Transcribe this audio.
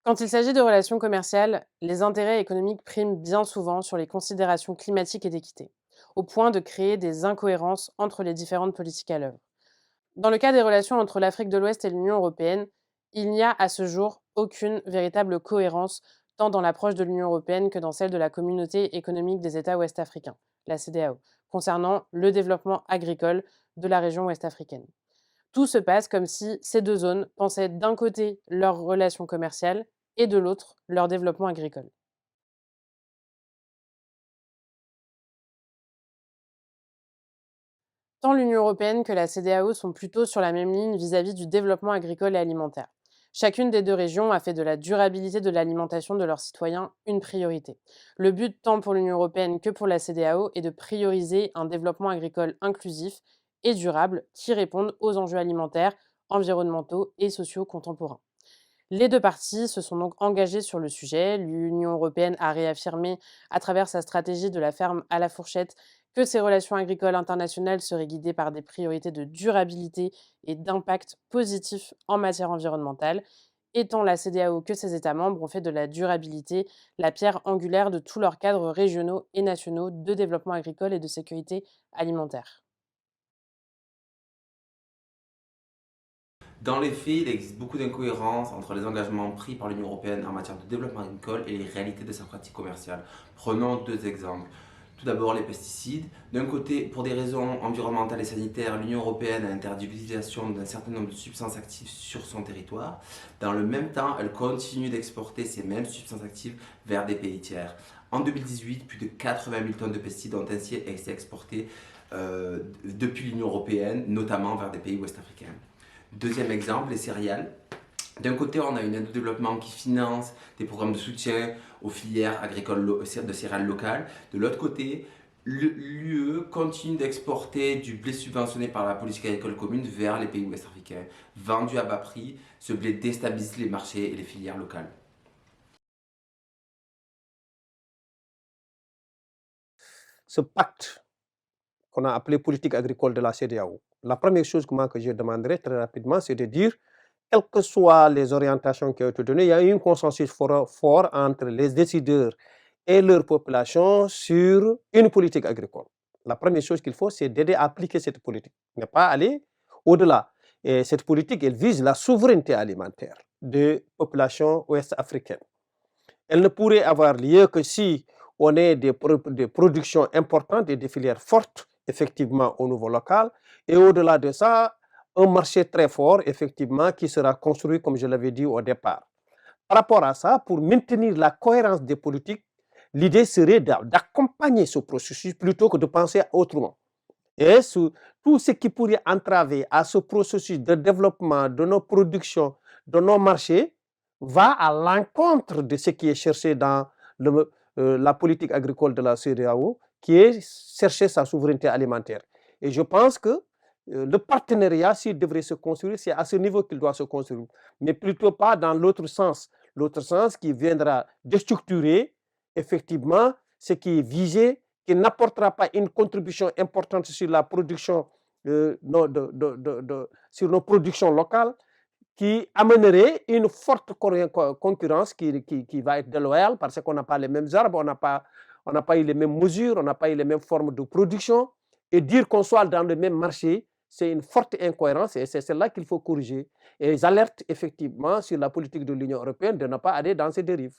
Quand il s'agit de relations commerciales, les intérêts économiques priment bien souvent sur les considérations climatiques et d'équité, au point de créer des incohérences entre les différentes politiques à l'œuvre. Dans le cas des relations entre l'Afrique de l'Ouest et l'Union européenne, il n'y a à ce jour aucune véritable cohérence tant dans l'approche de l'Union européenne que dans celle de la Communauté économique des États ouest-africains, la CEDEAO, concernant le développement agricole de la région ouest-africaine. Tout se passe comme si ces deux zones pensaient d'un côté leurs relations commerciales et de l'autre leur développement agricole. Tant l'Union européenne que la CEDEAO sont plutôt sur la même ligne vis-à-vis du développement agricole et alimentaire. Chacune des deux régions a fait de la durabilité de l'alimentation de leurs citoyens une priorité. Le but, tant pour l'Union européenne que pour la CEDEAO, est de prioriser un développement agricole inclusif et durable qui réponde aux enjeux alimentaires, environnementaux et sociaux contemporains. Les deux parties se sont donc engagées sur le sujet. L'Union européenne a réaffirmé, à travers sa stratégie de la ferme à la fourchette, que ses relations agricoles internationales seraient guidées par des priorités de durabilité et d'impact positif en matière environnementale. Et tant la CEDEAO que ses États membres ont fait de la durabilité la pierre angulaire de tous leurs cadres régionaux et nationaux de développement agricole et de sécurité alimentaire. Dans les faits, il existe beaucoup d'incohérences entre les engagements pris par l'Union européenne en matière de développement agricole et les réalités de sa pratique commerciale. Prenons deux exemples. Tout d'abord, les pesticides. D'un côté, pour des raisons environnementales et sanitaires, l'Union européenne a interdit l'utilisation d'un certain nombre de substances actives sur son territoire. Dans le même temps, elle continue d'exporter ces mêmes substances actives vers des pays tiers. En 2018, plus de 80 000 tonnes de pesticides ont ainsi été exportées depuis l'Union européenne, notamment vers des pays ouest-africains. Deuxième exemple, les céréales. D'un côté, on a une aide au développement qui finance des programmes de soutien aux filières agricoles de céréales locales. De l'autre côté, l'UE continue d'exporter du blé subventionné par la politique agricole commune vers les pays ouest-africains. Vendu à bas prix, ce blé déstabilise les marchés et les filières locales. Ce pacte qu'on a appelé politique agricole de la CEDEAO, la première chose que moi que je demanderais très rapidement, c'est de dire, quelles que soient les orientations qui ont été données, il y a eu un consensus fort entre les décideurs et leur population sur une politique agricole. La première chose qu'il faut, c'est d'aider à appliquer cette politique, ne pas aller au-delà. Et cette politique, elle vise la souveraineté alimentaire des populations ouest-africaines. Elle ne pourrait avoir lieu que si on ait des productions importantes et des filières fortes, effectivement, au niveau local. Et au-delà de ça, un marché très fort, effectivement, qui sera construit, comme je l'avais dit au départ. Par rapport à ça, pour maintenir la cohérence des politiques, l'idée serait d'accompagner ce processus plutôt que de penser autrement. Et tout ce qui pourrait entraver à ce processus de développement de nos productions, de nos marchés, va à l'encontre de ce qui est cherché dans la politique agricole de la CEDEAO, qui est chercher sa souveraineté alimentaire. Et je pense que le partenariat, s'il devrait se construire, c'est à ce niveau qu'il doit se construire, mais plutôt pas dans l'autre sens qui viendra déstructurer effectivement ce qui est visé, qui n'apportera pas une contribution importante sur la production, sur nos productions locales, qui amènerait une forte concurrence qui va être déloyale parce qu'on n'a pas les mêmes arbres, on n'a pas eu les mêmes mesures, on n'a pas eu les mêmes formes de production. Et dire qu'on soit dans le même marché, c'est une forte incohérence et c'est celle-là qu'il faut corriger. Et ils alertent effectivement sur la politique de l'Union européenne de ne pas aller dans ces dérives.